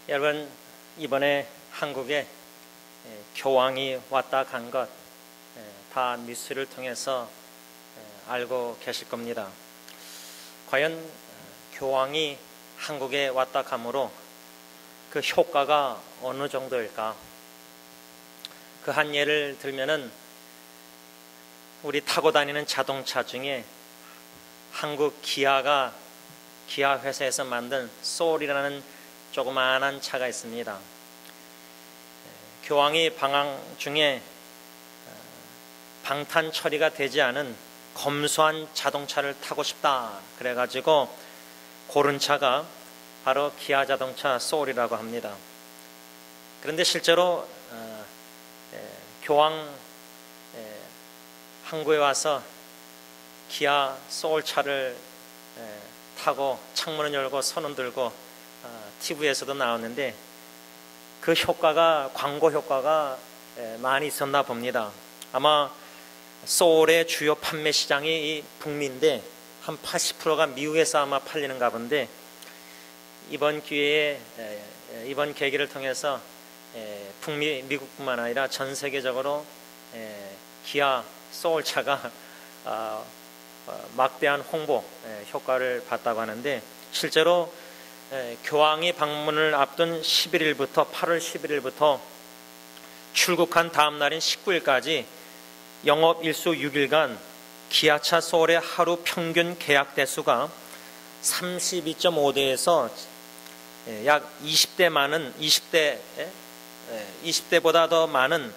여러분, 이번에 한국에 교황이 왔다 간 것 다 뉴스를 통해서 알고 계실 겁니다. 과연 교황이 한국에 왔다 감으로 그 효과가 어느 정도일까? 그 한 예를 들면은 우리 타고 다니는 자동차 중에 한국 기아 회사에서 만든 소울이라는 조그마한 차가 있습니다. 교황이 방황 중에 방탄 처리가 되지 않은 검소한 자동차를 타고 싶다 그래가지고 고른 차가 바로 기아 자동차 소울이라고 합니다. 그런데 실제로 교황 한국에 와서 기아 소울 차를 타고 창문을 열고 손을 들고 TV에서도 나왔는데 그 효과가, 광고 효과가 많이 있었나 봅니다. 아마 소울의 주요 판매 시장이 북미인데 한 80%가 미국에서 아마 팔리는가 본데, 이번 기회에 이번 계기를 통해서 북미, 미국뿐만 아니라 전 세계적으로 기아 소울차가 막대한 홍보 효과를 봤다고 하는데, 실제로 교황이 방문을 앞둔 8월 11일부터 출국한 다음 날인 19일까지 영업 일수 6일간 기아차 소울의 하루 평균 계약 대수가 32.5대에서 약 20대보다 더 많은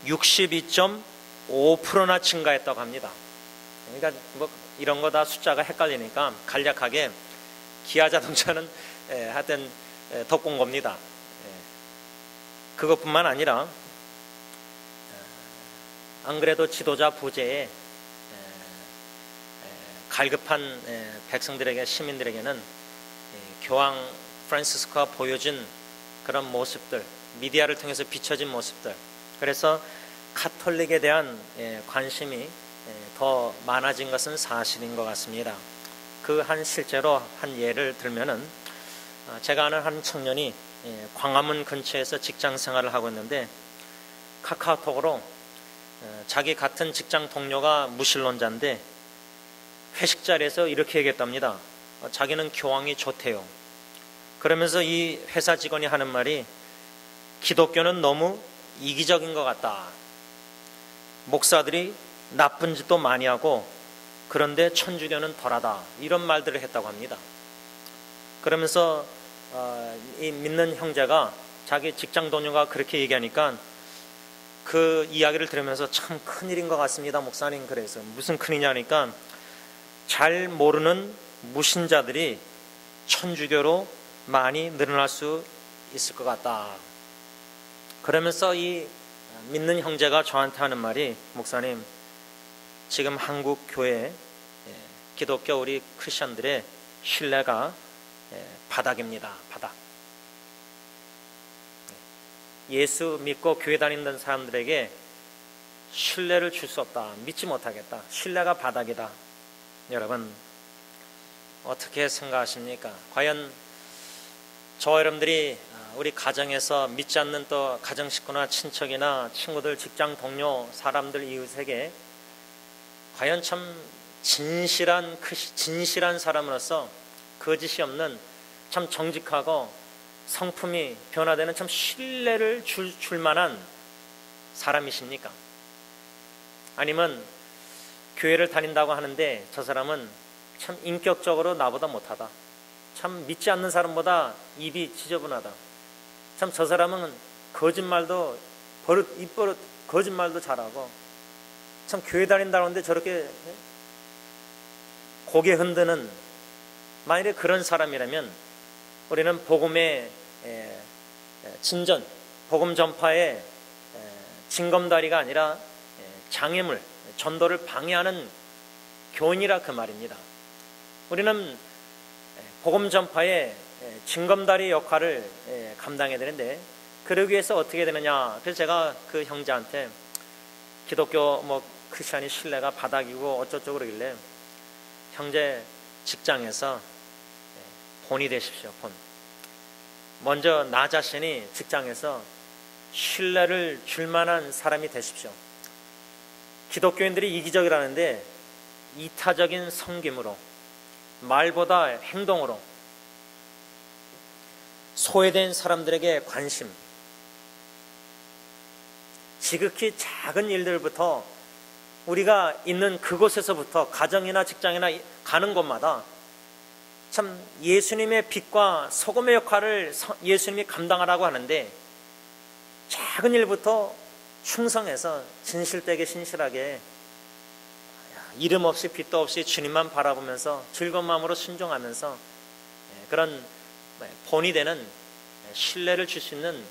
62.5%나 증가했다고 합니다. 그러니까 뭐 이런 거 다 숫자가 헷갈리니까 간략하게 기아 자동차는 하여튼 덕본 겁니다. 그것뿐만 아니라 안 그래도 지도자 부재에 갈급한 백성들에게, 시민들에게는 교황 프란시스코가 보여준 그런 모습들, 미디어를 통해서 비춰진 모습들, 그래서 카톨릭에 대한 관심이 더 많아진 것은 사실인 것 같습니다. 그 실제로 한 예를 들면은, 제가 아는 한 청년이 광화문 근처에서 직장 생활을 하고 있는데 카카오톡으로 자기 같은 직장 동료가 무신론자인데 회식 자리에서 이렇게 얘기했답니다. 자기는 교황이 좋대요. 그러면서 이 회사 직원이 하는 말이, 기독교는 너무 이기적인 것 같다. 목사들이 나쁜 짓도 많이 하고 그런데 천주교는 덜하다. 이런 말들을 했다고 합니다. 그러면서 이 믿는 형제가 자기 직장 동료가 그렇게 얘기하니까 그 이야기를 들으면서 참 큰일인 것 같습니다, 목사님. 그래서 무슨 큰일이냐니까, 잘 모르는 무신자들이 천주교로 많이 늘어날 수 있을 것 같다. 그러면서 이 믿는 형제가 저한테 하는 말이, 목사님, 지금 한국 교회 기독교 우리 크리스천들의 신뢰가 바닥입니다. 바닥. 예수 믿고 교회 다니는 사람들에게 신뢰를 줄 수 없다. 믿지 못하겠다. 신뢰가 바닥이다. 여러분, 어떻게 생각하십니까? 과연 저와 여러분들이 우리 가정에서 믿지 않는 또 가정 식구나 친척이나 친구들, 직장 동료, 사람들, 이웃에게 과연 참 진실한 사람으로서 거짓이 없는 참 정직하고 성품이 변화되는 참 신뢰를 줄 만한 사람이십니까? 아니면 교회를 다닌다고 하는데 저 사람은 참 인격적으로 나보다 못하다. 참 믿지 않는 사람보다 입이 지저분하다. 참 저 사람은 거짓말도 거짓말도 잘하고, 참 교회 다닌다고 하는데 저렇게 고개 흔드는, 만일에 그런 사람이라면 우리는 복음의 진전, 복음 전파의 징검다리가 아니라 장애물, 전도를 방해하는 교인이라 그 말입니다. 우리는 복음 전파의 징검다리 역할을 감당해야 되는데, 그러기 위해서 어떻게 되느냐. 그래서 제가 그 형제한테 기독교 크리스찬이 신뢰가 바닥이고 어쩌고 그러길래, 형제 직장에서 본이 되십시오. 본. 먼저 나 자신이 직장에서 신뢰를 줄 만한 사람이 되십시오. 기독교인들이 이기적이라는데 이타적인 섬김으로, 말보다 행동으로 소외된 사람들에게 관심, 지극히 작은 일들부터 우리가 있는 그곳에서부터 가정이나 직장이나 가는 곳마다 참 예수님의 빛과 소금의 역할을 예수님이 감당하라고 하는데, 작은 일부터 충성해서 진실되게 신실하게 이름 없이 빛도 없이 주님만 바라보면서 즐거운 마음으로 순종하면서 그런 본이 되는 신뢰를 줄 수 있는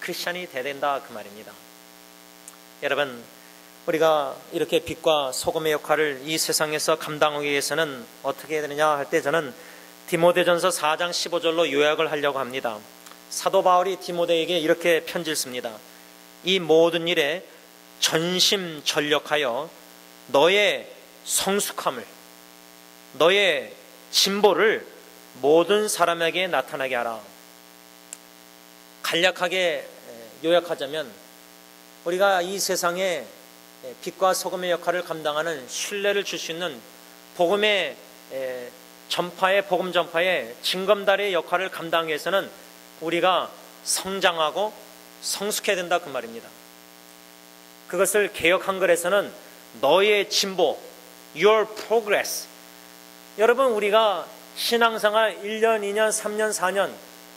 크리스찬이 되어야 된다, 그 말입니다. 여러분, 우리가 이렇게 빛과 소금의 역할을 이 세상에서 감당하기 위해서는 어떻게 해야 되느냐 할 때, 저는 디모데전서 4장 15절로 요약을 하려고 합니다. 사도 바울이 디모데에게 이렇게 편지를 씁니다. 이 모든 일에 전심전력하여 너의 성숙함을, 너의 진보를 모든 사람에게 나타나게 하라. 간략하게 요약하자면, 우리가 이 세상에 빛과 소금의 역할을 감당하는 신뢰를 줄 수 있는 복음의 전파의, 복음 전파의 징검다리의 역할을 감당하기 위해서는 우리가 성장하고 성숙해야 된다, 그 말입니다. 그것을 개역 한글에서는 너의 진보, your progress. 여러분, 우리가 신앙생활 1년, 2년, 3년, 4년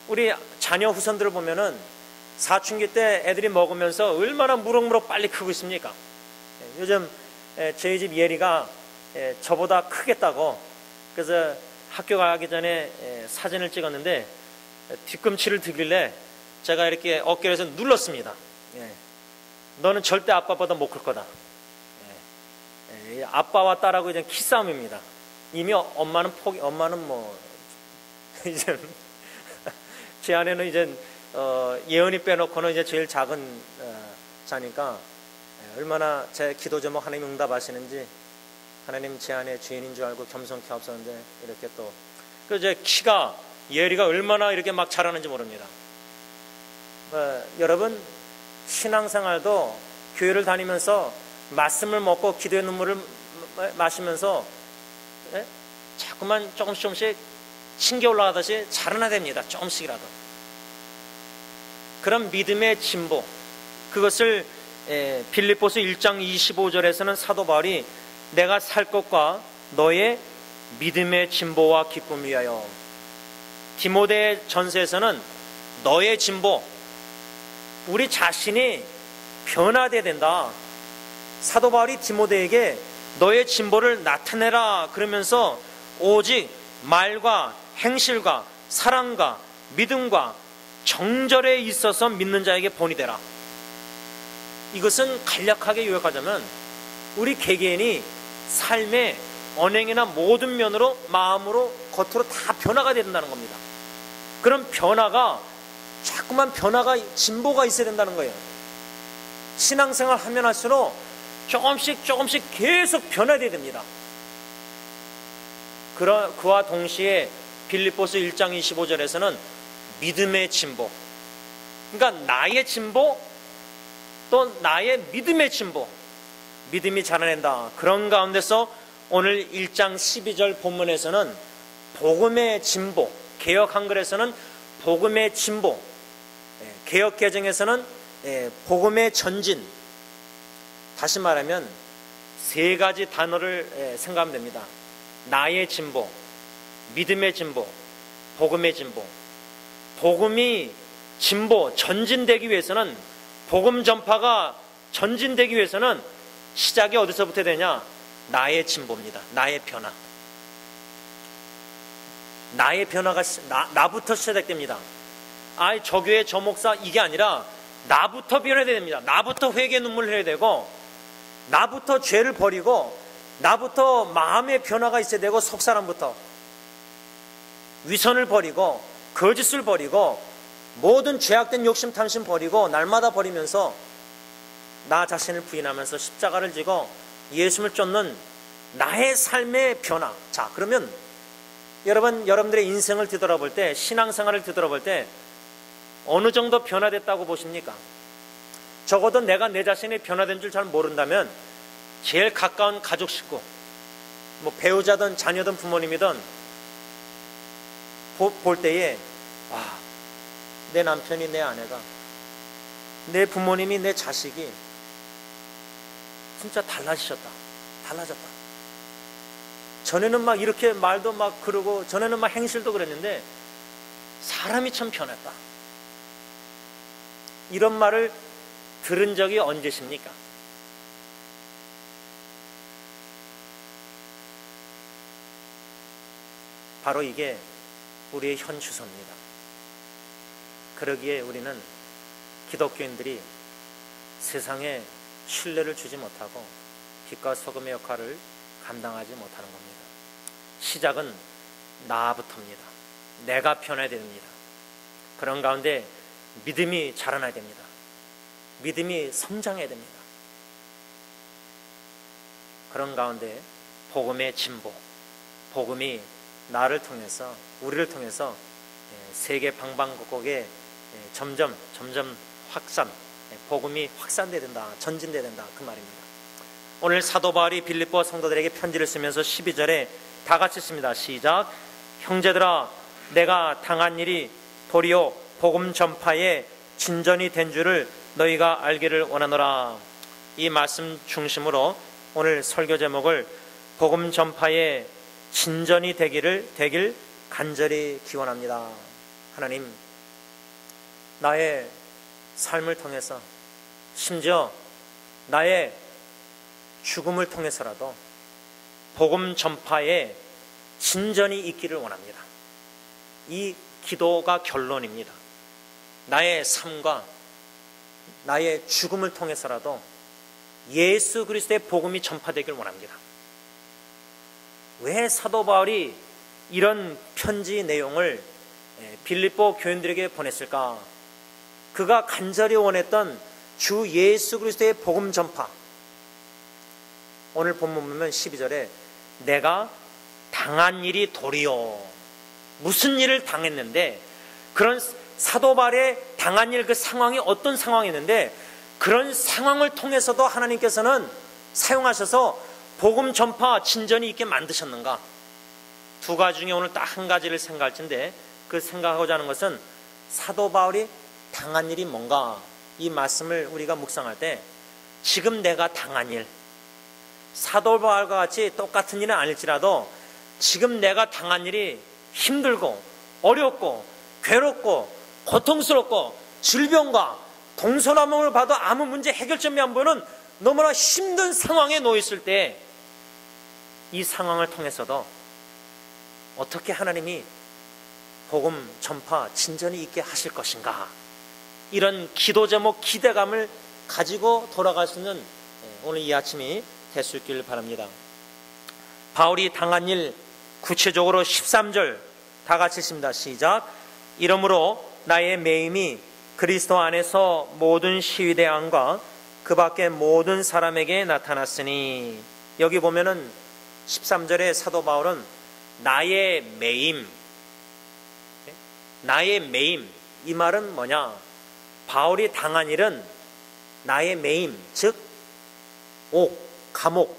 우리 자녀 후손들을 보면은 사춘기 때 애들이 먹으면서 얼마나 무럭무럭 빨리 크고 있습니까? 요즘 저희 집 예리가 저보다 크겠다고, 그래서 학교 가기 전에 사진을 찍었는데 뒤꿈치를 들길래 제가 이렇게 어깨에서 눌렀습니다. 너는 절대 아빠보다 못 클 거다. 아빠와 딸하고 이제 키싸움입니다. 이미 엄마는 엄마는 뭐 이제 제 아내는 이제 예언이 빼놓고는 이제 제일 작은 자니까 얼마나 제 기도 제목 하나님 응답하시는지, 하나님 제 안에 주인인 줄 알고 겸손케 하옵소서인데, 이렇게 또 그 이제 키가 예리가 얼마나 이렇게 막 자라는지 모릅니다. 여러분, 신앙생활도 교회를 다니면서 말씀을 먹고 기도의 눈물을 마시면서 자꾸만 조금씩 층겨 올라가듯이 자라나야 됩니다. 조금씩이라도. 그런 믿음의 진보, 그것을 빌립보서 1장 25절에서는 사도 바울이 내가 살 것과 너의 믿음의 진보와 기쁨 위하여, 디모데 전서에서는 너의 진보, 우리 자신이 변화되어야 된다. 사도 바울이 디모데에게 너의 진보를 나타내라 그러면서 오직 말과 행실과 사랑과 믿음과 정절에 있어서 믿는 자에게 본이 되라. 이것은 간략하게 요약하자면 우리 개개인이 삶의 언행이나 모든 면으로, 마음으로, 겉으로 다 변화가 된다는 겁니다. 그런 변화가, 자꾸만 변화가, 진보가 있어야 된다는 거예요. 신앙생활 하면 할수록 조금씩 계속 변화되어야 됩니다. 그와 동시에 빌립보서 1장 25절에서는 믿음의 진보, 그러니까 나의 진보, 또 나의 믿음의 진보, 믿음이 자라낸다. 그런 가운데서 오늘 1장 12절 본문에서는 복음의 진보, 개역 한글에서는 복음의 진보, 개역 개정에서는 복음의 전진. 다시 말하면 세 가지 단어를 생각하면 됩니다. 나의 진보, 믿음의 진보, 복음의 진보. 복음이 진보, 전진되기 위해서는, 복음 전파가 전진되기 위해서는 시작이 어디서부터 되냐? 나의 진보입니다. 나의 변화. 나의 변화가 나부터 시작됩니다. 저 교회 저 목사 이게 아니라 나부터 변해야 됩니다. 나부터 회개 눈물을 흘려야 되고, 나부터 죄를 버리고, 나부터 마음의 변화가 있어야 되고, 속사람부터 위선을 버리고 거짓을 버리고 모든 죄악된 욕심 탐심 버리고 날마다 버리면서 나 자신을 부인하면서 십자가를 지고 예수를 쫓는 나의 삶의 변화. 자, 그러면 여러분들의 인생을 뒤돌아볼 때, 신앙생활을 뒤돌아볼 때 어느 정도 변화됐다고 보십니까? 적어도 내가 내 자신이 변화된 줄 잘 모른다면 제일 가까운 가족 식구, 뭐 배우자든 자녀든 부모님이든 볼 때에 내 남편이, 내 아내가, 내 부모님이, 내 자식이 진짜 달라졌다. 전에는 막 이렇게 말도 막 그러고 전에는 막 행실도 그랬는데 사람이 참 변했다. 이런 말을 들은 적이 언제십니까? 바로 이게 우리의 현 주소입니다. 그러기에 우리는 기독교인들이 세상에 신뢰를 주지 못하고 빛과 소금의 역할을 감당하지 못하는 겁니다. 시작은 나부터입니다. 내가 변해야 됩니다. 그런 가운데 믿음이 자라나야 됩니다. 믿음이 성장해야 됩니다. 그런 가운데 복음의 진보, 복음이 나를 통해서, 우리를 통해서 세계 방방곡곡에 점점 확산, 복음이 확산돼야 된다, 전진돼야 된다, 그 말입니다. 오늘 사도 바울이 빌립보 성도들에게 편지를 쓰면서 12절에 다 같이 씁니다. 시작. 형제들아, 내가 당한 일이 도리어 복음 전파에 진전이 된 줄을 너희가 알기를 원하노라. 이 말씀 중심으로 오늘 설교 제목을 복음 전파에 진전이 되길 간절히 기원합니다. 하나님, 나의 삶을 통해서, 심지어 나의 죽음을 통해서라도 복음 전파에 진전이 있기를 원합니다. 이 기도가 결론입니다. 나의 삶과 나의 죽음을 통해서라도 예수 그리스도의 복음이 전파되길 원합니다. 왜 사도 바울이 이런 편지 내용을 빌립보 교인들에게 보냈을까? 그가 간절히 원했던 주 예수 그리스도의 복음 전파. 오늘 본문 보면 12절에 내가 당한 일이 도리요. 무슨 일을 당했는데, 그런 사도 바울의 당한 일, 그 상황이 어떤 상황이었는데 그런 상황을 통해서도 하나님께서는 사용하셔서 복음 전파 진전이 있게 만드셨는가? 두 가지 중에 오늘 딱 한 가지를 생각할 텐데, 그 생각하고자 하는 것은 사도 바울이 당한 일이 뭔가, 이 말씀을 우리가 묵상할 때 지금 내가 당한 일, 사도 바울과 같이 똑같은 일은 아닐지라도 지금 내가 당한 일이 힘들고 어렵고 괴롭고 고통스럽고 질병과 동서남북을 봐도 아무 문제 해결점이 안 보이는 너무나 힘든 상황에 놓였을 때 이 상황을 통해서도 어떻게 하나님이 복음 전파 진전이 있게 하실 것인가, 이런 기도 제목, 기대감을 가지고 돌아갈 수 있는 오늘 이 아침이 될 수 있기를 바랍니다. 바울이 당한 일 구체적으로 13절 다 같이 읽습니다. 시작. 이러므로 나의 매임이 그리스도 안에서 모든 시위대안과 그 밖의 모든 사람에게 나타났으니, 여기 보면은 13절에 사도 바울은 나의 매임, 이 말은 뭐냐? 바울이 당한 일은 나의 매임, 즉 감옥,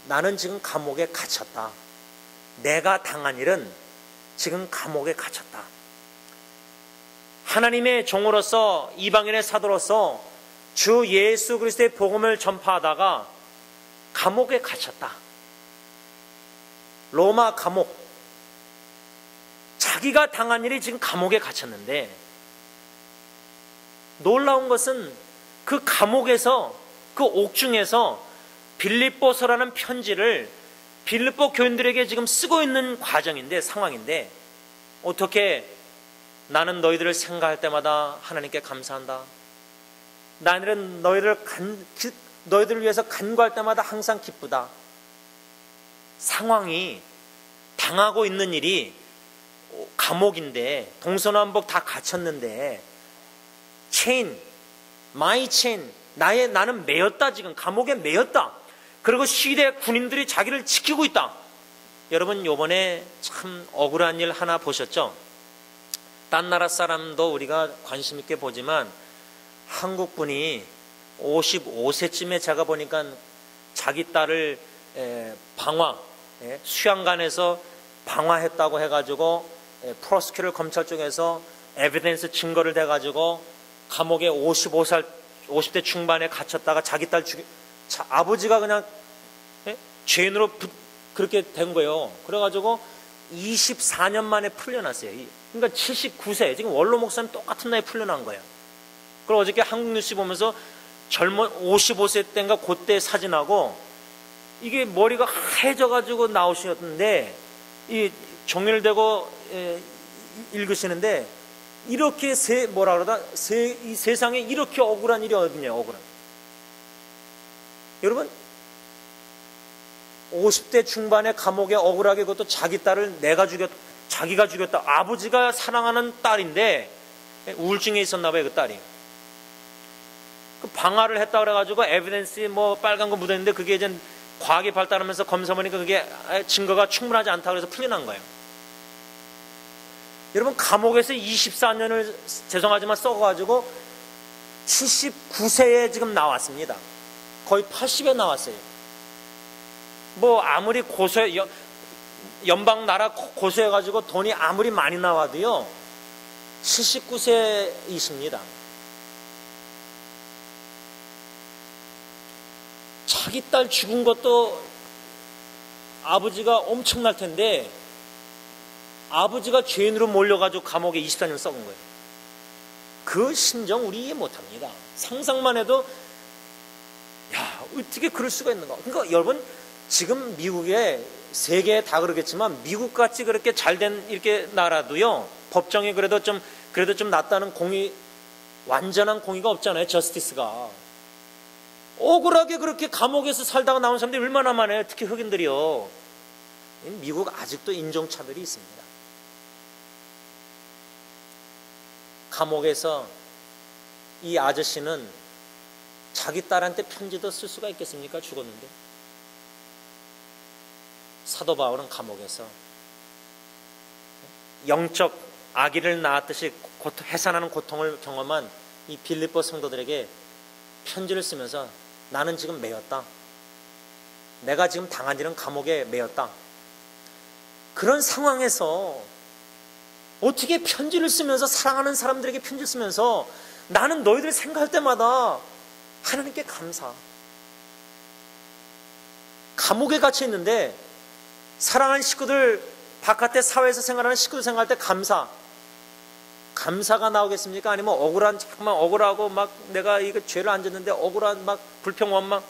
나는 지금 감옥에 갇혔다. 내가 당한 일은 지금 감옥에 갇혔다. 하나님의 종으로서, 이방인의 사도로서 주 예수 그리스도의 복음을 전파하다가 감옥에 갇혔다. 로마 감옥, 자기가 당한 일이 지금 감옥에 갇혔는데, 놀라운 것은 그 감옥에서, 그 옥중에서 빌립보서라는 편지를 빌립보 교인들에게 지금 쓰고 있는 과정인데, 상황인데, 어떻게 나는 너희들을 생각할 때마다 하나님께 감사한다. 나는 너희들을 위해서 간구할 때마다 항상 기쁘다. 상황이, 당하고 있는 일이 감옥인데, 동서남북 다 갇혔는데, 나는 매였다. 지금 감옥에 매였다. 그리고 시대 군인들이 자기를 지키고 있다. 여러분, 요번에 참 억울한 일 하나 보셨죠? 딴 나라 사람도 우리가 관심 있게 보지만 한국 분이 55세쯤에 제가 보니까 자기 딸을 방화, 수양관에서 방화했다고 해가지고 프로스큐를 검찰 쪽에서 에비던스 증거를 대가지고 감옥에 50대 중반에 갇혔다가 자기 딸 아버지가 그냥 죄인으로 그렇게 된 거예요. 그래가지고 24년 만에 풀려났어요. 그러니까 79세, 지금 원로 목사님 똑같은 나이에 풀려난 거예요. 그리고 어저께 한국 뉴스 보면서 젊은 55세 때인가 그때 사진하고 이게 머리가 하얘져가지고 나오셨는데 이 종이를 대고 읽으시는데 이렇게 뭐라 그러다 이 세상에 이렇게 억울한 일이 어딨냐. 억울한. 여러분 50대 중반에 감옥에 억울하게 그것도 자기 딸을 자기가 죽였다. 아버지가 사랑하는 딸인데 우울증에 있었나 봐요. 그 딸이 그 방화를 했다 그래가지고 에비던스 뭐 빨간 거 묻어있는데 그게 이제 과학이 발달하면서 검사해보니까 그게 증거가 충분하지 않다 그래서 풀려난 거예요. 여러분 감옥에서 24년을 죄송하지만 썩어가지고 79세에 지금 나왔습니다. 거의 80에 나왔어요. 뭐 아무리 연방 나라 고소해가지고 돈이 아무리 많이 나와도요 79세이십니다. 자기 딸 죽은 것도 아버지가 엄청날 텐데 아버지가 죄인으로 몰려가지고 감옥에 24년 썩은 거예요. 그 심정 우리 이해 못합니다. 상상만 해도 야 어떻게 그럴 수가 있는가. 그러니까 여러분 지금 미국에 세계에 다 그러겠지만 미국같이 그렇게 잘된 이렇게 나라도요 법정이 그래도 좀 낫다는 완전한 공의가 없잖아요. 저스티스가. 억울하게 그렇게 감옥에서 살다가 나온 사람들이 얼마나 많아요. 특히 흑인들이요. 미국 아직도 인종차별이 있습니다. 감옥에서 이 아저씨는 자기 딸한테 편지도 쓸 수가 있겠습니까? 죽었는데. 사도 바울은 감옥에서 영적 아기를 낳았듯이 해산하는 고통을 경험한 이 빌립보 성도들에게 편지를 쓰면서 나는 지금 매였다. 내가 지금 당한 일은 감옥에 매였다. 그런 상황에서 어떻게 편지를 쓰면서 사랑하는 사람들에게 편지를 쓰면서 나는 너희들 생각할 때마다 하나님께 감사. 감옥에 gat혀 있는데 사랑하는 식구들 바깥에 사회에서 생활하는 식구들 생각할 때 감사가 나오겠습니까? 아니면 정말 억울하고 막 내가 이거 죄를 안 졌는데 억울한 막 불평 원망.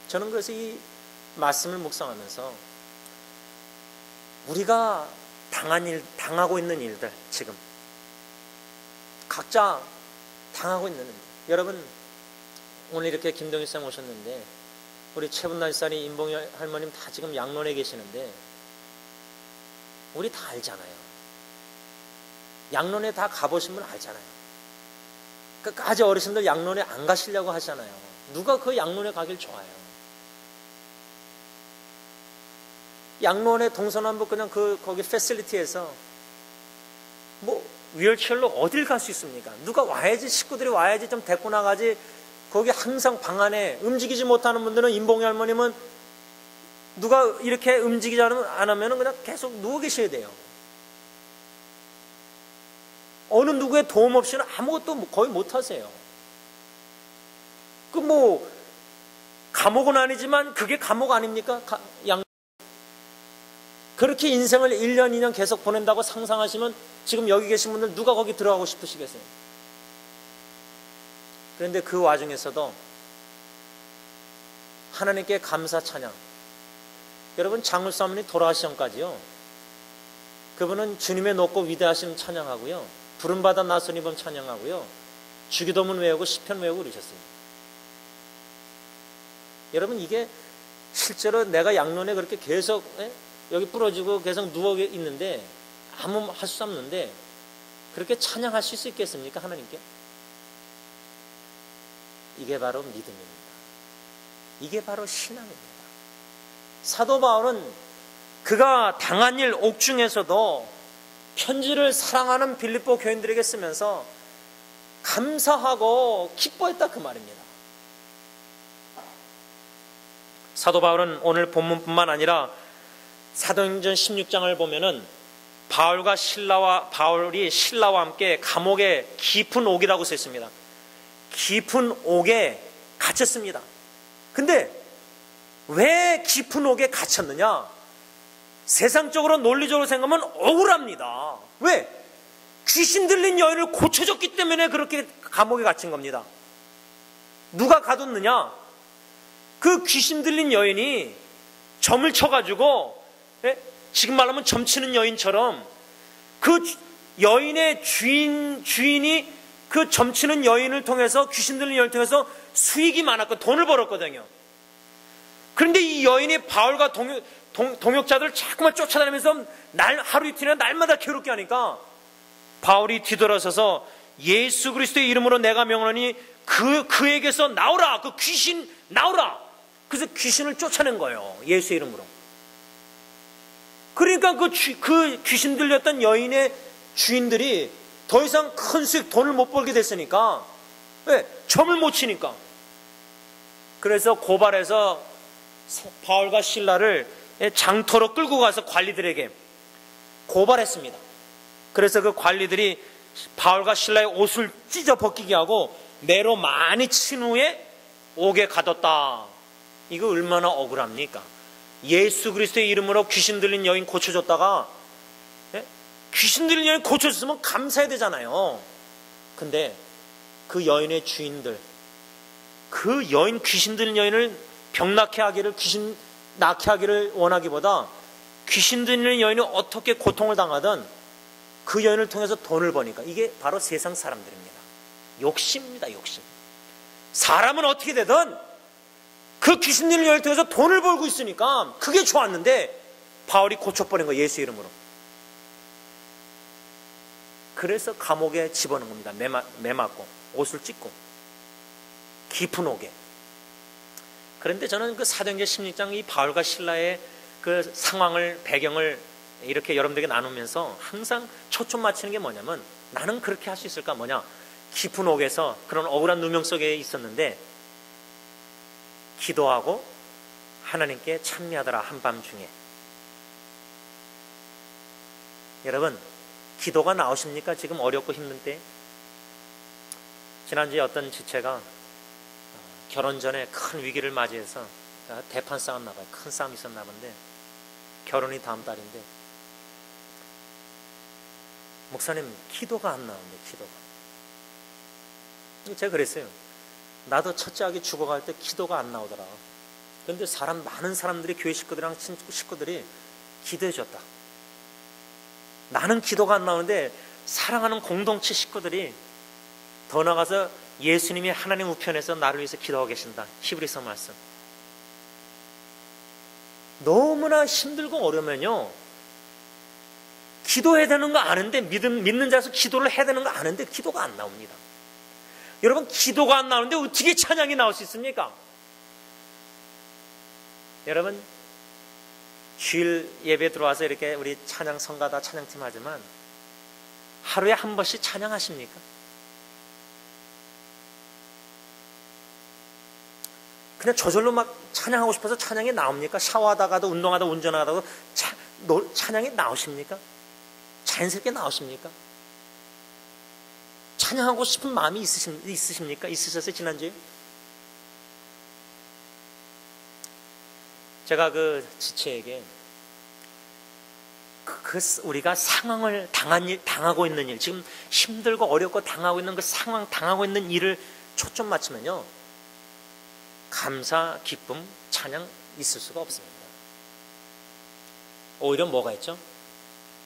저는 그래서 이 말씀을 묵상하면서 우리가 당하고 있는 일들 지금 각자 당하고 있는 일들. 여러분 오늘 이렇게 김동희 쌤 오셨는데 우리 최분날사님 임봉이 할머님 다 지금 양론에 계시는데 우리 다 알잖아요. 양론에 다 가보신 분 알잖아요. 끝까지 어르신들 양론에 안 가시려고 하잖아요. 누가 그 양론에 가길 좋아해요. 양론에 동서남북 그냥 거기 패실리티에서 뭐 휠체어로 어딜 갈 수 있습니까? 누가 와야지, 식구들이 와야지 좀 데리고 나가지. 거기 항상 방 안에 움직이지 못하는 분들은 임봉이 할머님은 누가 이렇게 움직이지 안 하면 그냥 계속 누워 계셔야 돼요. 어느 누구의 도움 없이는 아무것도 거의 못 하세요. 감옥은 아니지만 그게 감옥 아닙니까? 그렇게 인생을 1년, 2년 계속 보낸다고 상상하시면 지금 여기 계신 분들 누가 거기 들어가고 싶으시겠어요? 그런데 그 와중에서도 하나님께 감사 찬양. 여러분 장울수 어머니 돌아가시 전까지요. 그분은 주님의 높고 위대하심 찬양하고요. 부름받아 나선이범 찬양하고요. 주기도문 외우고 시편 외우고 그러셨어요. 여러분 이게 실제로 내가 양론에 그렇게 계속 여기 부러지고 계속 누워 있는데 아무 할 수 없는데 그렇게 찬양하실 수 있겠습니까? 하나님께? 이게 바로 믿음입니다. 이게 바로 신앙입니다. 사도 바울은 그가 당한 일 옥중에서도 편지를 사랑하는 빌립보 교인들에게 쓰면서 감사하고 기뻐했다 그 말입니다. 사도 바울은 오늘 본문뿐만 아니라 사도행전 16장을 보면은 바울이 신라와 함께 감옥에 깊은 옥이라고 써 있습니다. 깊은 옥에 갇혔습니다. 근데 왜 깊은 옥에 갇혔느냐? 세상적으로 논리적으로 생각하면 억울합니다. 왜? 귀신 들린 여인을 고쳐줬기 때문에 그렇게 감옥에 갇힌 겁니다. 누가 가뒀느냐? 그 귀신 들린 여인이 점을 쳐가지고, 지금 말하면 점치는 여인처럼 그 여인의 주인이 그 점치는 여인을 통해서, 귀신 들린 여인을 통해서 수익이 많았고 돈을 벌었거든요. 그런데 이 여인이 바울과 동역자들을 자꾸만 쫓아다니면서 하루 이틀이나 날마다 괴롭게 하니까 바울이 뒤돌아서서 예수 그리스도의 이름으로 내가 명하노니 그에게서 나오라, 그 귀신 나오라. 그래서 귀신을 쫓아낸 거예요, 예수의 이름으로. 그러니까 그 귀신 들렸던 여인의 주인들이 더 이상 큰 수익, 돈을 못 벌게 됐으니까, 왜? 점을 못 치니까. 그래서 고발해서 바울과 실라를 장터로 끌고 가서 관리들에게 고발했습니다. 그래서 그 관리들이 바울과 실라의 옷을 찢어 벗기게 하고 매로 많이 친 후에 옥에 가뒀다. 이거 얼마나 억울합니까? 예수 그리스도의 이름으로 귀신 들린 여인 고쳐줬다가, 귀신 들린 여인 고쳐줬으면 감사해야 되잖아요. 근데 그 여인의 주인들, 그 여인, 귀신 들린 여인을 병 낫게 하기를, 귀신 낫게 하기를 원하기보다 귀신 들린 여인이 어떻게 고통을 당하든 그 여인을 통해서 돈을 버니까, 이게 바로 세상 사람들입니다. 욕심입니다, 욕심. 사람은 어떻게 되든 그 귀신 들린 여인을 통해서 돈을 벌고 있으니까 그게 좋았는데 바울이 고쳐버린 거예요, 예수 이름으로. 그래서 감옥에 집어넣은 겁니다. 매맞고 옷을 찢고 깊은 옥에. 그런데 저는 그 사도행전 16장 이 바울과 실라의 그 상황을, 배경을 이렇게 여러분들에게 나누면서 항상 초점 맞추는 게 뭐냐면, 나는 그렇게 할 수 있을까? 뭐냐? 깊은 옥에서 그런 억울한 누명 속에 있었는데 기도하고 하나님께 찬미하더라, 한밤중에. 여러분, 기도가 나오십니까? 지금 어렵고 힘든 때. 지난주에 어떤 지체가 결혼 전에 큰 위기를 맞이해서 대판 싸웠나 봐요. 큰 싸움이 있었나 본데, 결혼이 다음 달인데, 목사님 기도가 안 나오는데, 기도가. 제가 그랬어요. 나도 첫째 아기 죽어갈 때 기도가 안 나오더라. 그런데 많은 사람들이, 교회 식구들이랑 식구들이 기도해 줬다. 나는 기도가 안 나오는데 사랑하는 공동체 식구들이 더 나가서 예수님이 하나님 우편에서 나를 위해서 기도하고 계신다. 히브리서 말씀. 너무나 힘들고 어려우면요, 기도해야 되는 거 아는데, 믿는 자에서 기도를 해야 되는 거 아는데 기도가 안 나옵니다. 여러분, 기도가 안 나오는데 어떻게 찬양이 나올 수 있습니까? 여러분, 주일 예배 들어와서 이렇게 우리 찬양 성가다 찬양팀 하지만 하루에 한 번씩 찬양하십니까? 그냥 저절로 막 찬양하고 싶어서 찬양이 나옵니까? 샤워하다가도, 운동하다, 운전하다도 찬양이 나오십니까? 자연스럽게 나오십니까? 찬양하고 싶은 마음이 있으십니까? 있으셨어요, 지난주에? 제가 그 지체에게 우리가 상황을 당하고 있는 일, 지금 힘들고 어렵고 당하고 있는 그 상황, 당하고 있는 일을 초점 맞추면요, 감사, 기쁨, 찬양 있을 수가 없습니다. 오히려 뭐가 있죠?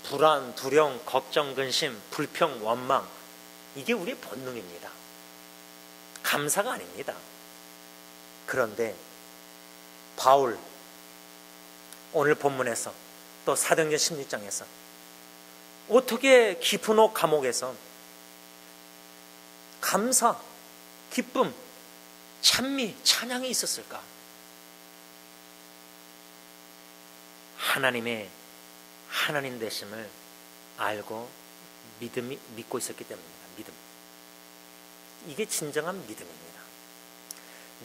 불안, 두려움, 걱정, 근심, 불평, 원망, 이게 우리의 본능입니다. 감사가 아닙니다. 그런데 바울, 오늘 본문에서 또 사도행전 16장에서 어떻게 깊은 옥 감옥에서 감사, 기쁨, 찬미, 찬양이 있었을까? 하나님의 하나님 되심을 알고 믿고 있었기 때문입니다. 믿음. 이게 진정한 믿음입니다.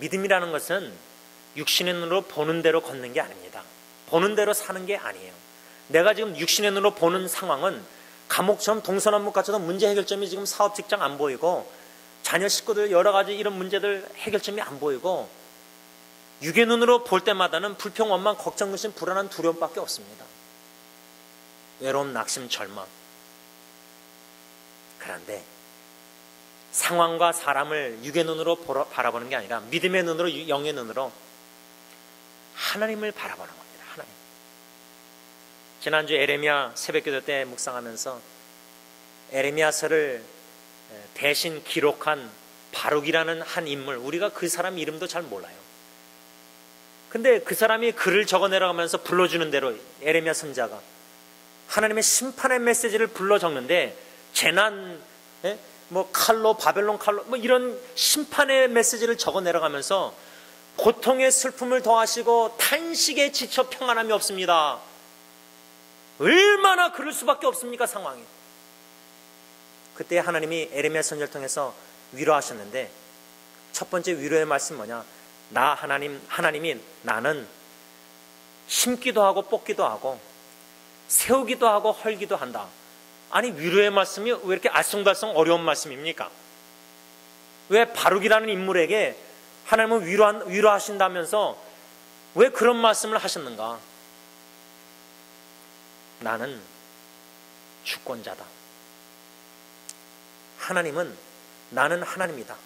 믿음이라는 것은 육신의 눈으로 보는 대로 걷는 게 아닙니다. 보는 대로 사는 게 아니에요. 내가 지금 육신의 눈으로 보는 상황은 감옥처럼 동서남북 같은 문제 해결점이 지금 사업 직장 안 보이고 자녀 식구들 여러 가지 이런 문제들 해결점이 안 보이고 육의 눈으로 볼 때마다는 불평, 원망, 걱정, 근심, 불안한 두려움밖에 없습니다. 외로움, 낙심, 절망. 그런데 상황과 사람을 육의 눈으로 바라보는 게 아니라 믿음의 눈으로, 영의 눈으로 하나님을 바라보는 겁니다. 하나님. 지난주 에레미야 새벽기도 때 묵상하면서 에레미야서를 대신 기록한 바룩이라는 한 인물, 우리가 그 사람 이름도 잘 몰라요. 근데 그 사람이 글을 적어내려가면서 불러주는 대로 에레미야 선자가 하나님의 심판의 메시지를 불러 적는데 재난, 칼로, 바벨론 칼로, 이런 심판의 메시지를 적어 내려가면서 고통의 슬픔을 더하시고 탄식에 지쳐 평안함이 없습니다. 얼마나 그럴 수밖에 없습니까, 상황이. 그때 하나님이 에레미야 선지자를 통해서 위로하셨는데 첫 번째 위로의 말씀이 뭐냐? 하나님이 나는 심기도 하고 뽑기도 하고 세우기도 하고 헐기도 한다. 아니, 위로의 말씀이 왜 이렇게 알쏭달쏭 어려운 말씀입니까? 왜 바룩이라는 인물에게 하나님은 위로하신다면서 왜 그런 말씀을 하셨는가? 나는 주권자다. 나는 하나님이다.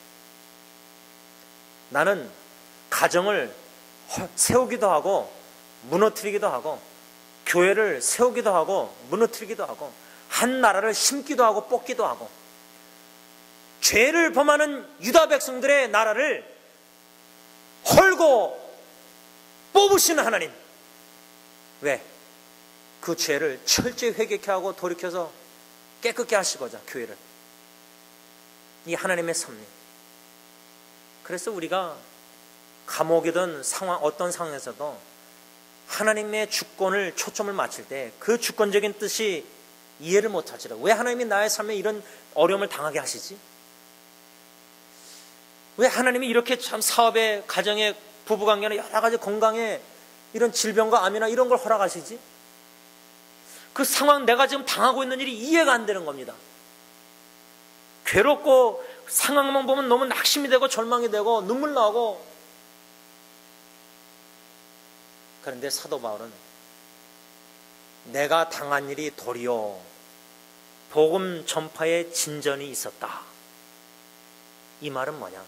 나는 가정을 세우기도 하고 무너뜨리기도 하고 교회를 세우기도 하고 무너뜨리기도 하고 한 나라를 심기도 하고 뽑기도 하고 죄를 범하는 유다 백성들의 나라를 헐고 뽑으시는 하나님. 왜? 그 죄를 철저히 회개케 하고 돌이켜서 깨끗게 하시고자 교회를. 이 하나님의 섭리. 그래서 우리가 감옥이든 어떤 상황에서도 하나님의 주권을 초점을 맞출 때 그 주권적인 뜻이 이해를 못하지라. 왜 하나님이 나의 삶에 이런 어려움을 당하게 하시지? 왜 하나님이 이렇게 참 사업에, 가정에, 부부관계나 여러 가지 건강에 이런 질병과 암이나 이런 걸 허락하시지? 그 상황, 내가 지금 당하고 있는 일이 이해가 안 되는 겁니다. 괴롭고 상황만 보면 너무 낙심이 되고 절망이 되고 눈물 나고. 그런데 사도 바울은 내가 당한 일이 도리어 복음 전파에 진전이 있었다. 이 말은 뭐냐?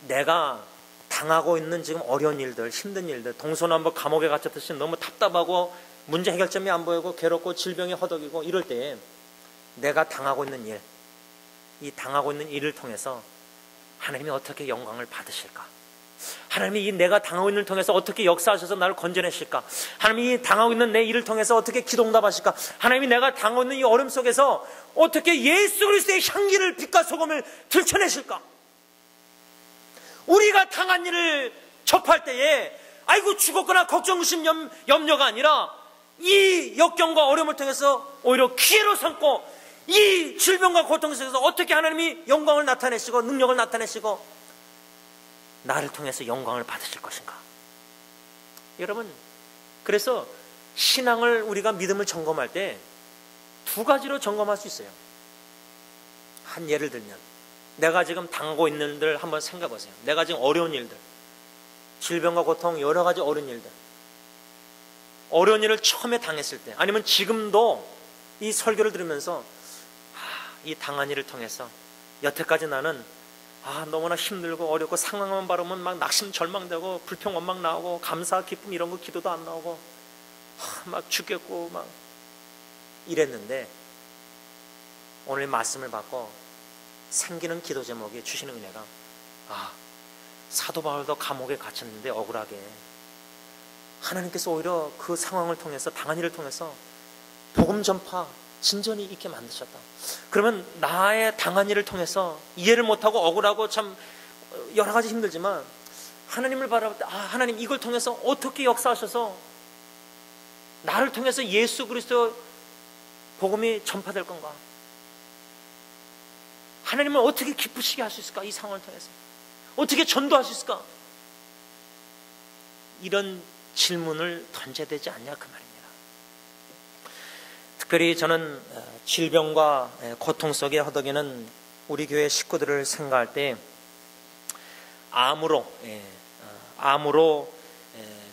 내가 당하고 있는 지금 어려운 일들, 힘든 일들, 동서남북 감옥에 갇혔듯이 너무 답답하고 문제 해결점이 안 보이고 괴롭고 질병이 허덕이고 이럴 때 내가 당하고 있는 일, 이 당하고 있는 일을 통해서 하나님이 어떻게 영광을 받으실까? 하나님이 이 내가 당하고 있는 일을 통해서 어떻게 역사하셔서 나를 건져내실까? 하나님이 이 당하고 있는 내 일을 통해서 어떻게 기도응답하실까? 하나님이 내가 당하고 있는 이 어려움 속에서 어떻게 예수 그리스도의 향기를, 빛과 소금을 들춰내실까? 우리가 당한 일을 접할 때에 아이고 죽었거나 걱정, 의심, 염려가 아니라 이 역경과 어려움을 통해서 오히려 기회로 삼고 이 질병과 고통 속에서 어떻게 하나님이 영광을 나타내시고 능력을 나타내시고 나를 통해서 영광을 받으실 것인가? 여러분, 그래서 신앙을, 우리가 믿음을 점검할 때 두 가지로 점검할 수 있어요. 한 예를 들면 내가 지금 당하고 있는 일들 한번 생각해 보세요. 내가 지금 어려운 일들, 질병과 고통, 여러 가지 어려운 일들, 어려운 일을 처음에 당했을 때, 아니면 지금도 이 설교를 들으면서 이 당한 일을 통해서 여태까지 나는 너무나 힘들고 어렵고 상황만 바라보면 막 낙심 절망되고 불평 원망 나오고 감사 기쁨 이런 거 기도도 안 나오고 막 죽겠고 막 이랬는데 오늘 말씀을 받고 생기는 기도 제목이 주시는 은혜가 사도 바울도 감옥에 갇혔는데 억울하게 하나님께서 오히려 그 상황을 통해서, 당한 일을 통해서 복음 전파 진전이 있게 만드셨다. 그러면 나의 당한 일을 통해서 이해를 못하고 억울하고 참 여러 가지 힘들지만 하나님을 바라볼 때 하나님 이걸 통해서 어떻게 역사하셔서 나를 통해서 예수 그리스도 복음이 전파될 건가? 하나님은 어떻게 기쁘시게 할 수 있을까? 이 상황을 통해서 어떻게 전도할 수 있을까? 이런 질문을 던져야 되지 않냐 그 말입니다. 특별히 저는 질병과 고통 속에 허덕이는 우리 교회 식구들을 생각할 때 암으로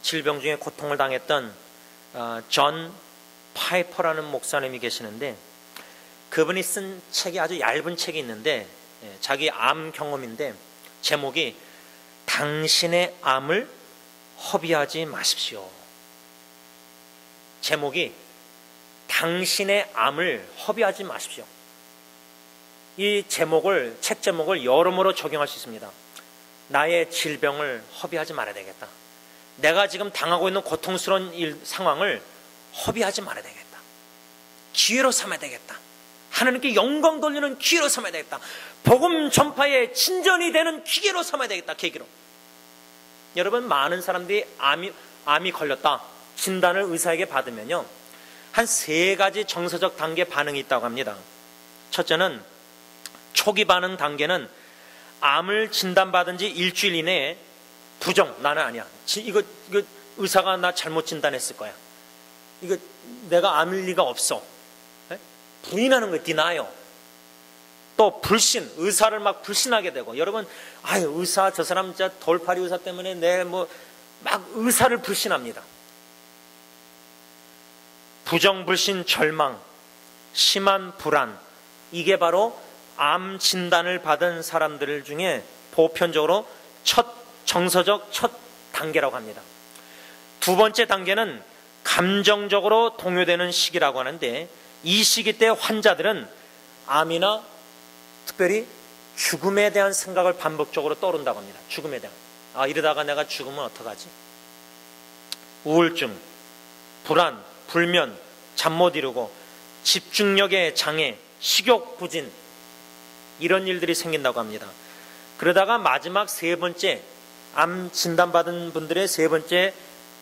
질병 중에 고통을 당했던 존 파이퍼라는 목사님이 계시는데, 그분이 쓴 책이 아주 얇은 책이 있는데 자기 암 경험인데 제목이 당신의 암을 허비하지 마십시오. 제목이 당신의 암을 허비하지 마십시오. 이 책 제목을 여러모로 적용할 수 있습니다. 나의 질병을 허비하지 말아야 되겠다. 내가 지금 당하고 있는 고통스러운 상황을 허비하지 말아야 되겠다. 기회로 삼아야 되겠다. 하나님께 영광 돌리는 기회로 삼아야 되겠다. 복음 전파의 진전이 되는 기회로 삼아야 되겠다. 계기로. 여러분, 많은 사람들이 암이 걸렸다 진단을 의사에게 받으면요, 한 3가지 정서적 단계 반응이 있다고 합니다. 첫째는 초기 반응 단계는 암을 진단받은 지 일주일 이내에 부정, 나는 아니야. 이거 의사가 나 잘못 진단했을 거야. 이거 내가 암일 리가 없어. 부인하는 거예요. 디나요. 또 불신, 의사를 막 불신하게 되고, 여러분, 의사, 저 사람 진짜 돌팔이 의사 때문에 막 의사를 불신합니다. 부정, 불신, 절망, 심한 불안, 이게 바로 암 진단을 받은 사람들 중에 보편적으로 정서적 첫 단계라고 합니다. 2번째 단계는 감정적으로 동요되는 시기라고 하는데, 이 시기 때 환자들은 암이나 특별히 죽음에 대한 생각을 반복적으로 떠오른다고 합니다. 죽음에 대한. 이러다가 내가 죽으면 어떡하지? 우울증, 불안, 불면, 잠 못 이루고, 집중력의 장애, 식욕 부진, 이런 일들이 생긴다고 합니다. 그러다가 마지막 3번째, 암 진단받은 분들의 3번째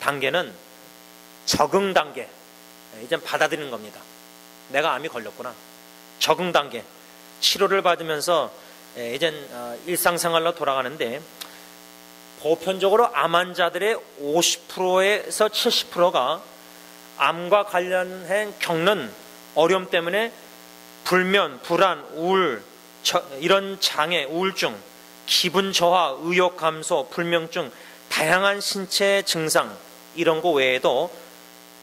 단계는 적응 단계. 이젠 받아들이는 겁니다. 내가 암이 걸렸구나. 적응 단계. 치료를 받으면서 이젠 일상생활로 돌아가는데, 보편적으로 암 환자들의 50%에서 70%가 암과 관련해 겪는 어려움 때문에 불면, 불안, 우울, 이런 장애, 우울증, 기분 저하, 의욕 감소, 불면증, 다양한 신체 증상, 이런 거 외에도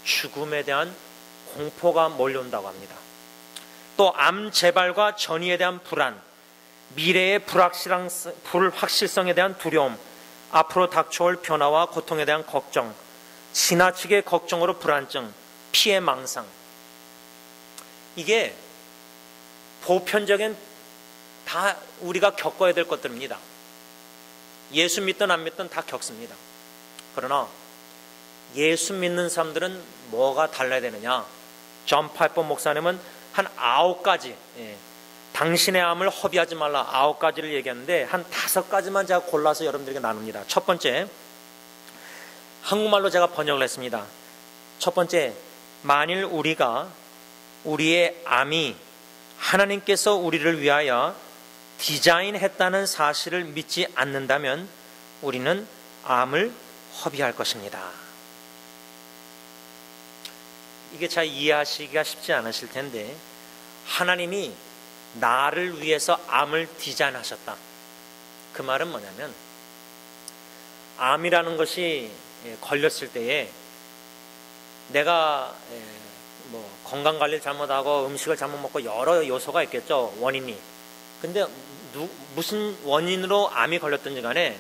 죽음에 대한 공포가 몰려온다고 합니다. 또 암 재발과 전이에 대한 불안, 미래의 불확실성에 대한 두려움, 앞으로 닥쳐올 변화와 고통에 대한 걱정, 지나치게 걱정으로 불안증, 피해 망상, 이게 보편적인 다 우리가 겪어야 될 것들입니다. 예수 믿든 안 믿든 다 겪습니다. 그러나 예수 믿는 사람들은 뭐가 달라야 되느냐? 존 파이퍼 목사님은 한 9가지, 당신의 암을 허비하지 말라 9가지를 얘기하는데, 한 5가지만 제가 골라서 여러분들에게 나눕니다. 첫 번째, 한국말로 제가 번역을 했습니다. 첫 번째, 만일 우리의 암이 하나님께서 우리를 위하여 디자인했다는 사실을 믿지 않는다면 우리는 암을 허비할 것입니다. 이게 잘 이해하시기가 쉽지 않으실 텐데, 하나님이 나를 위해서 암을 디자인하셨다. 그 말은 뭐냐면, 암이라는 것이 걸렸을 때에 내가 건강관리를 잘못하고 음식을 잘못 먹고 여러 요소가 있겠죠, 원인이. 근데 무슨 원인으로 암이 걸렸든지 간에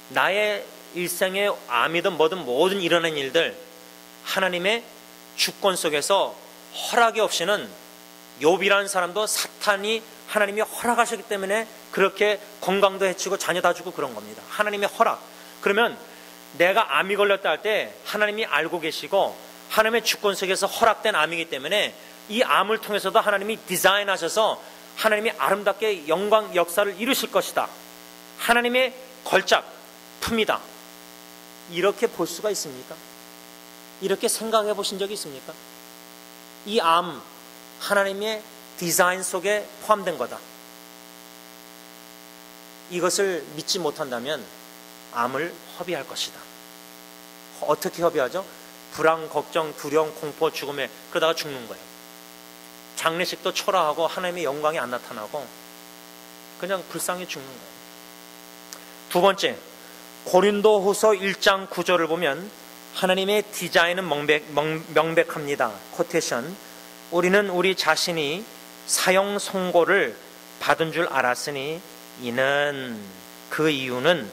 나의 일생에 암이든 뭐든 모든 일어난 일들, 하나님의 주권 속에서 허락이 없이는, 욥이라는 사람도 사탄이 하나님이 허락하셨기 때문에 그렇게 건강도 해치고 자녀 다 주고 그런 겁니다. 하나님의 허락. 그러면 내가 암이 걸렸다 할 때 하나님이 알고 계시고 하나님의 주권 속에서 허락된 암이기 때문에 이 암을 통해서도 하나님이 디자인하셔서 하나님이 아름답게 영광 역사를 이루실 것이다. 하나님의 걸작, 품이다. 이렇게 볼 수가 있습니까? 이렇게 생각해 보신 적이 있습니까? 이 암, 하나님의 디자인 속에 포함된 거다. 이것을 믿지 못한다면 암을 허비할 것이다. 어떻게 허비하죠? 불안, 걱정, 두려움, 공포, 죽음에 그러다가 죽는 거예요. 장례식도 초라하고 하나님의 영광이 안 나타나고 그냥 불쌍히 죽는 거예요. 두 번째, 고린도후서 1장 9절을 보면 하나님의 디자인은 명백합니다. 코테이션. 우리는 우리 자신이 사형 선고를 받은 줄 알았으니 이는 그 이유는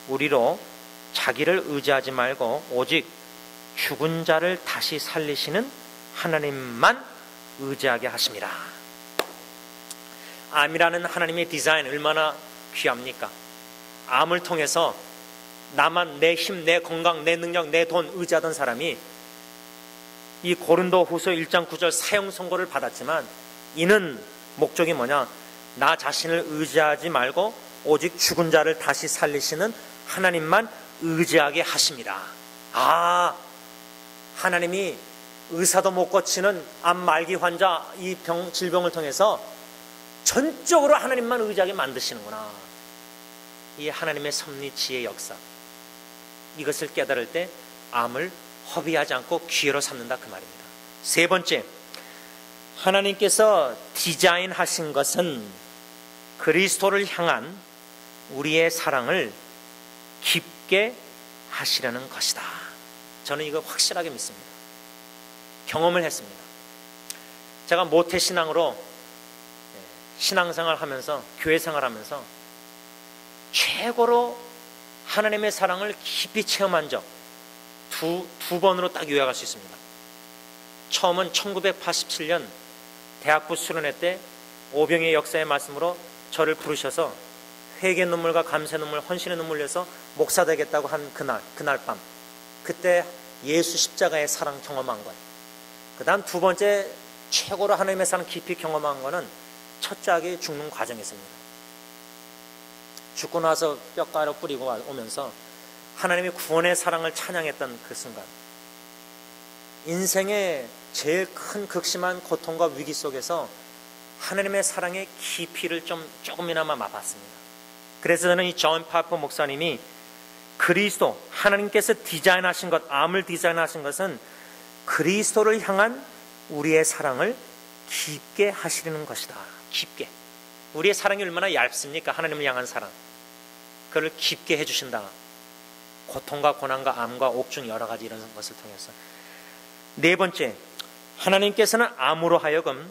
우리로 자기를 의지하지 말고 오직 죽은 자를 다시 살리시는 하나님만 의지하게 하심이라. 암이라는 하나님의 디자인 얼마나 귀합니까? 암을 통해서 나만, 내 힘, 내 건강, 내 능력, 내 돈 의지하던 사람이 이 고린도후서 1장 9절 사형 선고를 받았지만 이는 목적이 뭐냐? 나 자신을 의지하지 말고 오직 죽은 자를 다시 살리시는 하나님만 의지하게 하십니다. 하나님이 의사도 못 고치는 암 말기 환자 이 질병을 통해서 전적으로 하나님만 의지하게 만드시는구나. 이 하나님의 섭리 지혜 역사, 이것을 깨달을 때 암을 허비하지 않고 기회로 삼는다 그 말입니다. 세 번째, 하나님께서 디자인하신 것은 그리스도를 향한 우리의 사랑을 깊게 하시려는 것이다. 저는 이거 확실하게 믿습니다. 경험을 했습니다. 제가 모태신앙으로 신앙생활 하면서, 교회 생활하면서 최고로 하나님의 사랑을 깊이 체험한 적 두 번으로 딱 요약할 수 있습니다. 처음은 1987년 대학부 수련회 때 오병의 역사의 말씀으로 저를 부르셔서 회개 눈물과 감사 눈물, 헌신의 눈물을 흘려서 목사 되겠다고 한 그날 밤, 그때 예수 십자가의 사랑 경험한 거예요. 그 다음 두 번째 최고로 하나님의 사랑 깊이 경험한 거는 첫째 아기 죽는 과정이었습니다. 죽고 나서 뼈가루 뿌리고 오면서 하나님의 구원의 사랑을 찬양했던 그 순간, 인생의 제일 큰 극심한 고통과 위기 속에서 하나님의 사랑의 깊이를 조금이나마 맛봤습니다. 그래서 저는 이 존 파퍼 목사님이 그리스도, 하나님께서 디자인하신 것, 암을 디자인하신 것은 그리스도를 향한 우리의 사랑을 깊게 하시려는 것이다. 깊게. 우리의 사랑이 얼마나 얇습니까? 하나님을 향한 사랑. 그걸 깊게 해주신다. 고통과 고난과 암과 옥중 여러 가지 이런 것을 통해서. 네 번째, 하나님께서는 암으로 하여금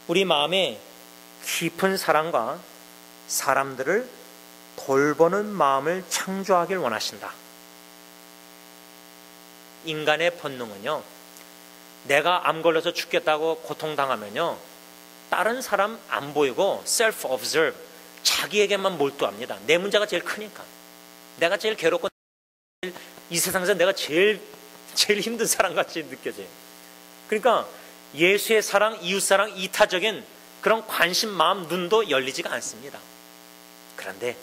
우리 마음에 깊은 사랑과 사람들을 돌보는 마음을 창조하길 원하신다. 인간의 본능은요, 내가 암 걸려서 죽겠다고 고통당하면요, 다른 사람 안 보이고 self-observe, 자기에게만 몰두합니다. 내 문제가 제일 크니까. 내가 제일 괴롭고 이 세상에서 내가 제일 힘든 사람같이 느껴져요. 그러니까 예수의 사랑, 이웃사랑, 이타적인 그런 관심, 마음, 눈도 열리지가 않습니다. 그런데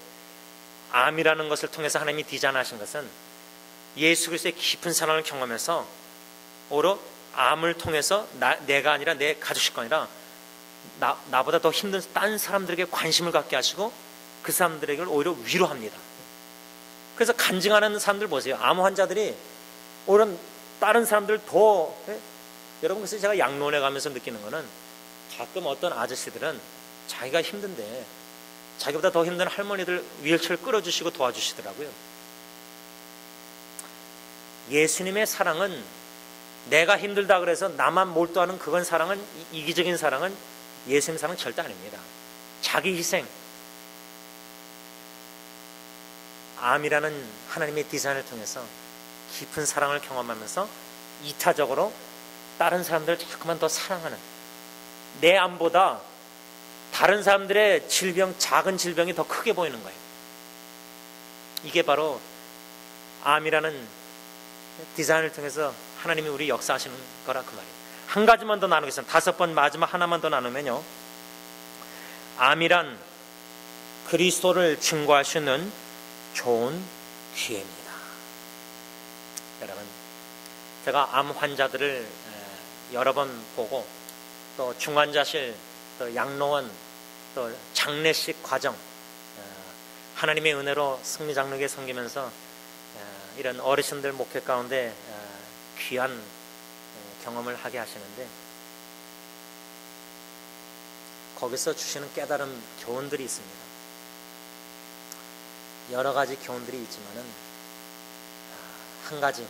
암이라는 것을 통해서 하나님이 디자인하신 것은 예수 그리스도의 깊은 사랑을 경험해서 오히려 암을 통해서 내가 아니라 내 가족 식구가 아니라 나보다 더 힘든 다른 사람들에게 관심을 갖게 하시고 그 사람들에게 오히려 위로합니다. 그래서 간증하는 사람들 보세요. 암 환자들이 오히려 다른 사람들 더, 여러분, 그래서 제가 양론에 가면서 느끼는 거는 가끔 어떤 아저씨들은 자기가 힘든데 자기보다 더 힘든 할머니들 휠체어를 끌어주시고 도와주시더라고요. 예수님의 사랑은 내가 힘들다 그래서 나만 몰두하는 그건 사랑은, 이기적인 사랑은 예수님 사랑은 절대 아닙니다. 자기 희생. 암이라는 하나님의 디자인을 통해서 깊은 사랑을 경험하면서 이타적으로 다른 사람들을 자꾸만 더 사랑하는, 내 암보다 다른 사람들의 질병, 작은 질병이 더 크게 보이는 거예요. 이게 바로 암이라는 디자인을 통해서 하나님이 우리 역사하시는 거라 그 말이에요. 한 가지만 더 나누겠습니다. 5번 마지막 하나만 더 나누면요, 암이란 그리스도를 증거할 수 있는 좋은 기회입니다. 여러분, 제가 암 환자들을 여러 번 보고 또 중환자실, 또 양로원, 또 장례식 과정, 하나님의 은혜로 승리장로교에 섬기면서 이런 어르신들 목회 가운데 귀한 경험을 하게 하시는데, 거기서 주시는 깨달음 교훈들이 있습니다. 여러 가지 교훈들이 있지만은 한 가지,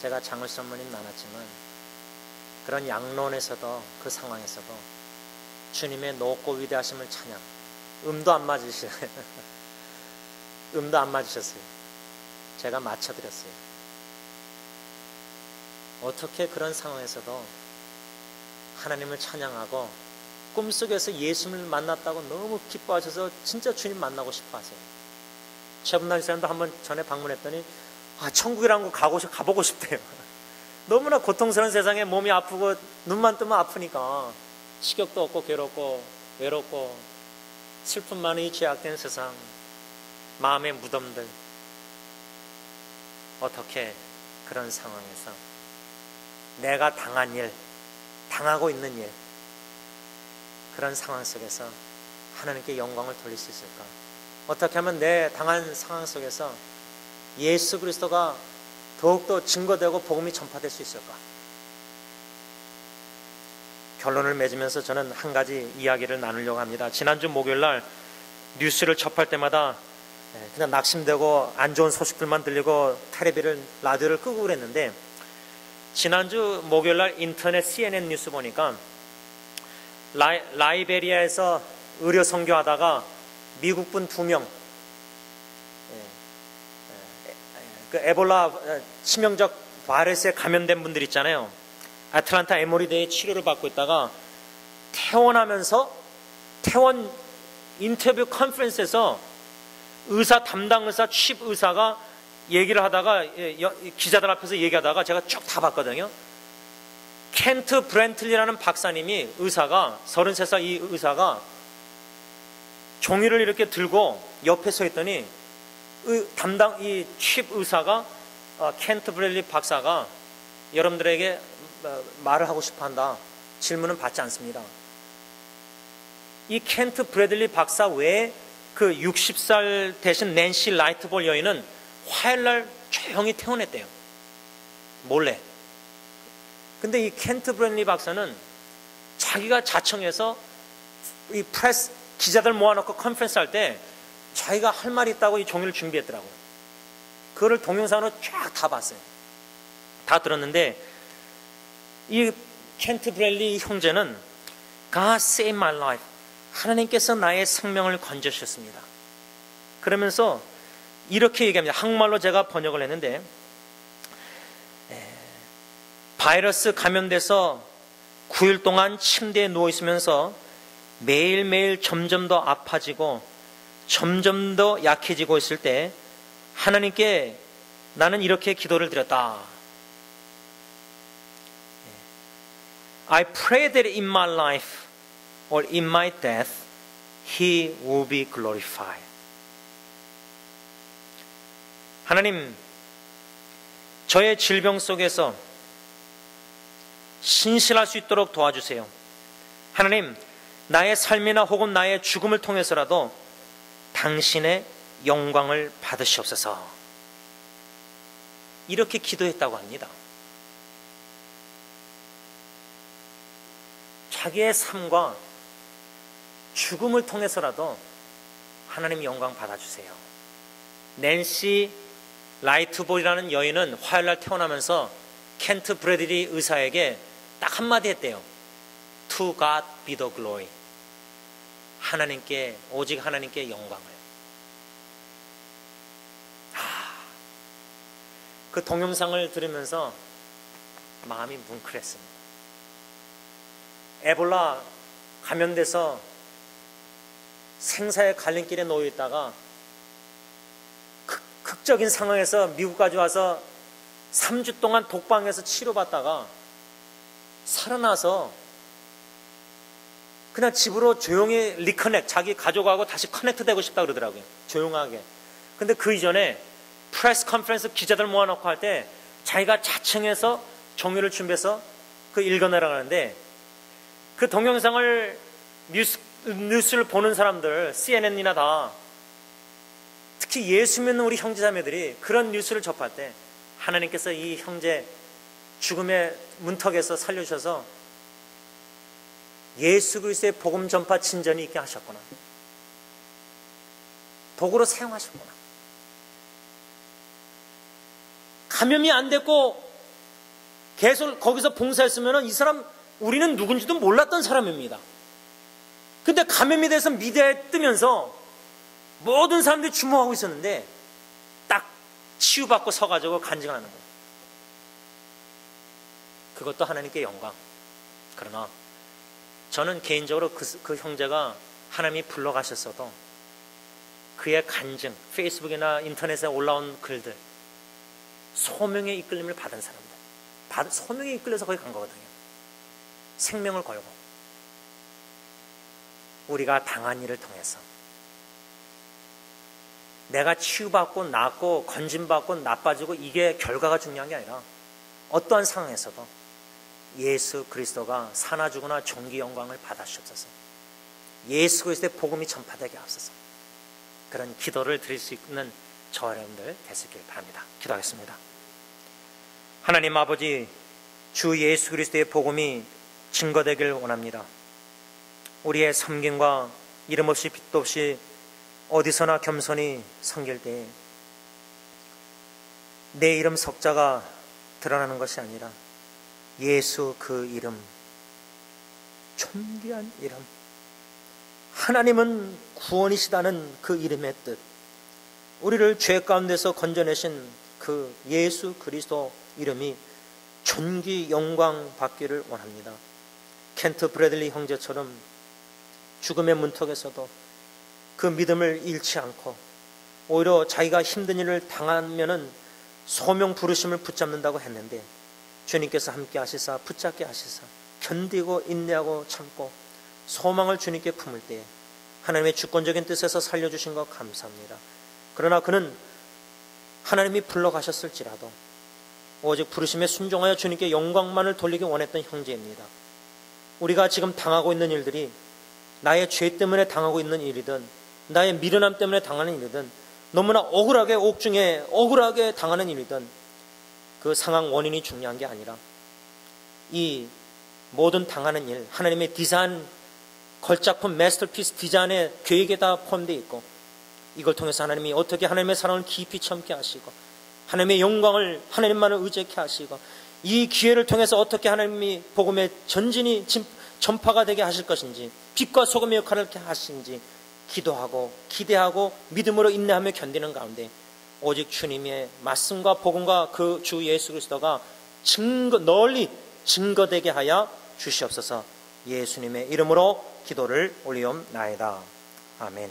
제가 장을선모님 많았지만 그런 양론에서도, 그 상황에서도 주님의 높고 위대하심을 찬양, 음도 안 맞으셔요. 음도 안 맞으셨어요. 제가 맞춰드렸어요. 어떻게 그런 상황에서도 하나님을 찬양하고 꿈속에서 예수님을 만났다고 너무 기뻐하셔서 진짜 주님 만나고 싶어 하세요. 최분당 사람도 한번 전에 방문했더니 천국이라는 거 가보고 싶대요. 너무나 고통스러운 세상에 몸이 아프고 눈만 뜨면 아프니까 식욕도 없고 괴롭고 외롭고 슬픔만이 죄악된 세상, 마음의 무덤들, 어떻게 그런 상황에서 내가 당한 일, 당하고 있는 일, 그런 상황 속에서 하나님께 영광을 돌릴 수 있을까? 어떻게 하면 내 당한 상황 속에서 예수 그리스도가 더욱더 증거되고 복음이 전파될 수 있을까? 결론을 맺으면서 저는 한 가지 이야기를 나누려고 합니다. 지난주 목요일날 뉴스를 접할 때마다 그냥 낙심되고 안 좋은 소식들만 들리고 텔레비를, 라디오를 끄고 그랬는데, 지난주 목요일날 인터넷 CNN 뉴스 보니까 라이베리아에서 의료 선교하다가 미국분 2명, 그 에볼라 치명적 바이러스에 감염된 분들 있잖아요. 아틀란타 에모리대에 치료를 받고 있다가 퇴원하면서 퇴원 인터뷰 컨퍼런스에서 담당 의사, 칩 의사가 얘기를 하다가, 기자들 앞에서 얘기하다가 제가 쭉 다 봤거든요. 켄트 브렌틀리라는 박사님이, 의사가, 33살 이 의사가 종이를 이렇게 들고 옆에 서 있더니 담당 이 칩 의사가, 켄트 브렌틀리 박사가 여러분들에게 말을 하고 싶어 한다. 질문은 받지 않습니다. 이 켄트 브래들리 박사 외에 그 60살 되신 낸시 라이트볼 여인은 화요일날 조용히 퇴원했대요. 몰래. 근데 이 켄트 브래들리 박사는 자기가 자청해서 이 프레스 기자들 모아놓고 컨퍼런스 할 때 자기가 할 말이 있다고 이 종이를 준비했더라고요. 그거를 동영상으로 쫙 다 봤어요. 다 들었는데, 이 켄트 브래들리 형제는 God saved my life, 하나님께서 나의 생명을 건져주셨습니다. 그러면서 이렇게 얘기합니다. 한국말로 제가 번역을 했는데, 바이러스 감염돼서 9일 동안 침대에 누워있으면서 매일매일 점점 더 아파지고 점점 더 약해지고 있을 때 하나님께 나는 이렇게 기도를 드렸다. I pray that in my life or in my death He will be glorified. 하나님, 저의 질병 속에서 신실할 수 있도록 도와주세요. 하나님, 나의 삶이나 혹은 나의 죽음을 통해서라도 당신의 영광을 받으시옵소서. 이렇게 기도했다고 합니다. 자기의 삶과 죽음을 통해서라도 하나님 영광 받아주세요. 낸시 라이트볼이라는 여인은 화요일날 태어나면서 켄트 브래들리 의사에게 딱 한마디 했대요. To God be the glory. 하나님께, 오직 하나님께 영광을. 그 동영상을 들으면서 마음이 뭉클했습니다. 에볼라 감염돼서 생사의 갈림길에 놓여 있다가 극적인 상황에서 미국까지 와서 3주 동안 독방에서 치료받다가 살아나서 그냥 집으로 조용히 리커넥, 자기 가족하고 다시 커넥트 되고 싶다 그러더라고요. 조용하게. 근데 그 이전에 프레스 컨퍼런스 기자들 모아놓고 할 때 자기가 자청해서 종이를 준비해서 그 읽어내라고 하는데 그 동영상을 뉴스를 보는 사람들, CNN이나 다, 특히 예수 믿는 우리 형제자매들이 그런 뉴스를 접할 때 하나님께서 이 형제 죽음의 문턱에서 살려주셔서 예수 그리스도의 복음 전파 진전이 있게 하셨구나, 도구로 사용하셨구나. 감염이 안 됐고 계속 거기서 봉사했으면 이 사람 우리는 누군지도 몰랐던 사람입니다. 근데 감염이 돼서 미디어에 뜨면서 모든 사람들이 주목하고 있었는데 딱 치유받고 서가지고 간증하는 거예요. 그것도 하나님께 영광. 그러나 저는 개인적으로 그 형제가 하나님이 불러가셨어도 그의 간증, 페이스북이나 인터넷에 올라온 글들, 소명의 이끌림을 받은 사람들, 소명에 이끌려서 거기 간 거거든요. 생명을 걸고 우리가 당한 일을 통해서 내가 치유받고 낫고 건진받고 나빠지고 이게 결과가 중요한 게 아니라 어떠한 상황에서도 예수 그리스도가 사나 죽으나 존귀 영광을 받아주옵소서. 예수 그리스도의 복음이 전파되게 하옵소서. 그런 기도를 드릴 수 있는 저와 여러분들 되시길 바랍니다. 기도하겠습니다. 하나님 아버지, 주 예수 그리스도의 복음이 증거되길 원합니다. 우리의 섬김과 이름 없이 빛도 없이 어디서나 겸손히 섬길 때에 내 이름 석자가 드러나는 것이 아니라 예수 그 이름, 존귀한 이름, 하나님은 구원이시다는 그 이름의 뜻, 우리를 죄 가운데서 건져내신 그 예수 그리스도 이름이 존귀 영광 받기를 원합니다. 켄트 브래들리 형제처럼 죽음의 문턱에서도 그 믿음을 잃지 않고 오히려 자기가 힘든 일을 당하면은 소명 부르심을 붙잡는다고 했는데 주님께서 함께 하시사 붙잡게 하시사 견디고 인내하고 참고 소망을 주님께 품을 때 하나님의 주권적인 뜻에서 살려주신 것 감사합니다. 그러나 그는 하나님이 불러가셨을지라도 오직 부르심에 순종하여 주님께 영광만을 돌리기 원했던 형제입니다. 우리가 지금 당하고 있는 일들이 나의 죄 때문에 당하고 있는 일이든 나의 미련함 때문에 당하는 일이든 너무나 억울하게 옥중에 억울하게 당하는 일이든 그 상황 원인이 중요한 게 아니라 이 모든 당하는 일, 하나님의 디자인 걸작품 마스터피스 디자인의 계획에 다 포함되어 있고 이걸 통해서 하나님이 어떻게 하나님의 사랑을 깊이 참게 하시고 하나님의 영광을 하나님만을 의지케 하시고 이 기회를 통해서 어떻게 하나님이 복음의 전진이 전파가 되게 하실 것인지 빛과 소금의 역할을 이렇게 하시는지 기도하고 기대하고 믿음으로 인내하며 견디는 가운데 오직 주님의 말씀과 복음과 그 주 예수 그리스도가 널리 증거되게 하여 주시옵소서. 예수님의 이름으로 기도를 올리옵나이다. 아멘.